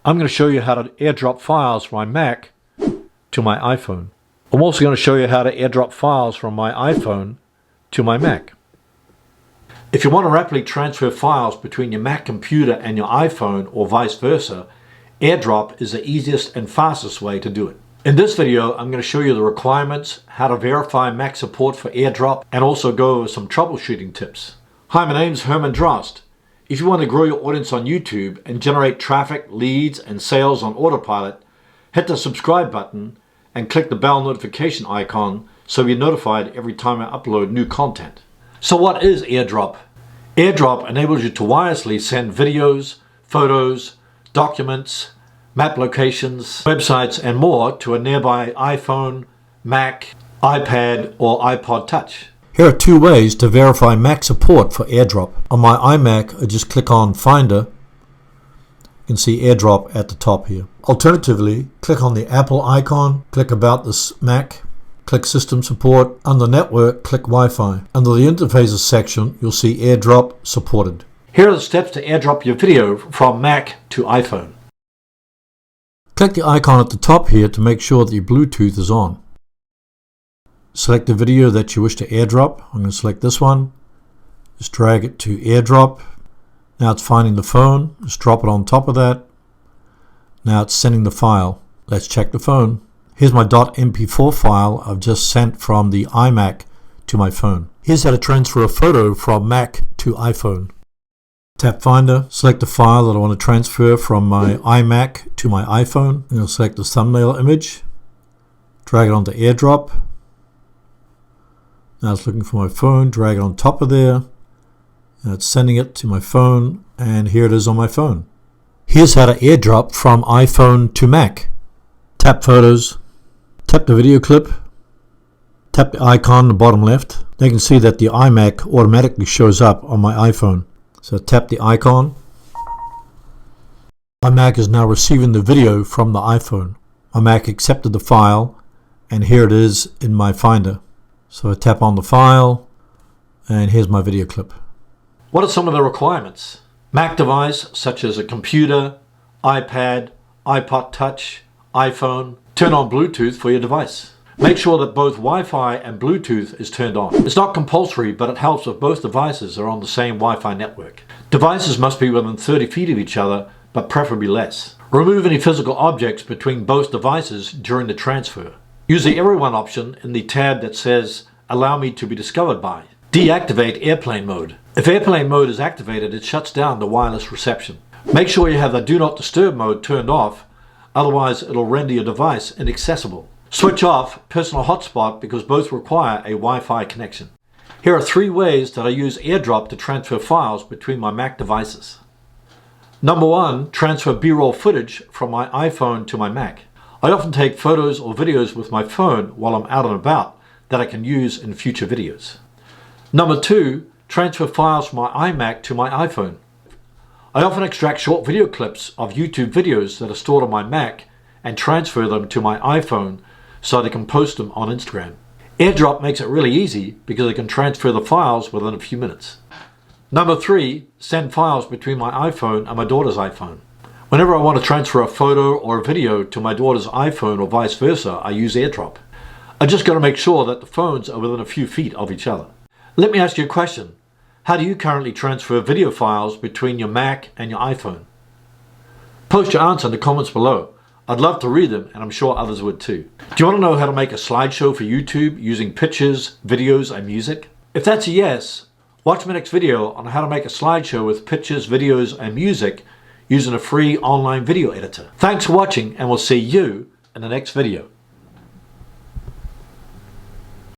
I'm going to show you how to airdrop files from my Mac to my iPhone. I'm also going to show you how to airdrop files from my iPhone to my Mac. If you want to rapidly transfer files between your Mac computer and your iPhone or vice versa, Airdrop is the easiest and fastest way to do it. In this video, I'm going to show you the requirements, how to verify Mac support for Airdrop, and also go over some troubleshooting tips. Hi, my name's Herman Drost. If you want to grow your audience on YouTube and generate traffic, leads, and sales on autopilot, hit the subscribe button and click the bell notification icon so you're notified every time I upload new content. So what is Airdrop? Airdrop enables you to wirelessly send videos, photos, documents, map locations, websites, and more to a nearby iPhone, Mac, iPad, or iPod Touch. Here are two ways to verify Mac support for Airdrop. On my iMac, I just click on Finder. You can see Airdrop at the top here. Alternatively, click on the Apple icon, click About this Mac, click System Support. Under Network, click Wi-Fi. Under the Interfaces section, you'll see Airdrop supported. Here are the steps to airdrop your video from Mac to iPhone. Click the icon at the top here to make sure that your Bluetooth is on. Select the video that you wish to airdrop. I'm going to select this one. Just drag it to airdrop. Now it's finding the phone. Just drop it on top of that. Now it's sending the file. Let's check the phone. Here's my .mp4 file I've just sent from the iMac to my phone. Here's how to transfer a photo from Mac to iPhone. Tap Finder, select the file that I want to transfer from my iMac to my iPhone. I'm going to select the thumbnail image, drag it onto Airdrop. Now it's looking for my phone, drag it on top of there, and it's sending it to my phone, and here it is on my phone. Here's how to airdrop from iPhone to Mac. Tap Photos, tap the video clip, tap the icon in the bottom left. Now you can see that the iMac automatically shows up on my iPhone. So tap the icon. My Mac is now receiving the video from the iPhone. My Mac accepted the file, and here it is in my Finder. So I tap on the file, and here's my video clip. What are some of the requirements? Mac device such as a computer, iPad, iPod Touch, iPhone. Turn on Bluetooth for your device. Make sure that both Wi-Fi and Bluetooth is turned on. It's not compulsory, but it helps if both devices are on the same Wi-Fi network. Devices must be within 30 feet of each other, but preferably less. Remove any physical objects between both devices during the transfer. Use the Everyone option in the tab that says Allow me to be discovered by. Deactivate airplane mode. If airplane mode is activated, it shuts down the wireless reception. Make sure you have the Do Not Disturb mode turned off, otherwise it'll render your device inaccessible. Switch off Personal Hotspot because both require a Wi-Fi connection. Here are 3 ways that I use Airdrop to transfer files between my Mac devices. Number 1, transfer B-roll footage from my iPhone to my Mac. I often take photos or videos with my phone while I'm out and about that I can use in future videos. Number 2, transfer files from my iMac to my iPhone. I often extract short video clips of YouTube videos that are stored on my Mac and transfer them to my iPhone so they can post them on Instagram. Airdrop makes it really easy because I can transfer the files within a few minutes. Number 3, send files between my iPhone and my daughter's iPhone. Whenever I want to transfer a photo or a video to my daughter's iPhone or vice versa, I use Airdrop. I just got to make sure that the phones are within a few feet of each other. Let me ask you a question. How do you currently transfer video files between your Mac and your iPhone? Post your answer in the comments below. I'd love to read them, and I'm sure others would too. Do you want to know how to make a slideshow for YouTube using pictures, videos, and music? If that's a yes, watch my next video on how to make a slideshow with pictures, videos, and music using a free online video editor. Thanks for watching, and we'll see you in the next video.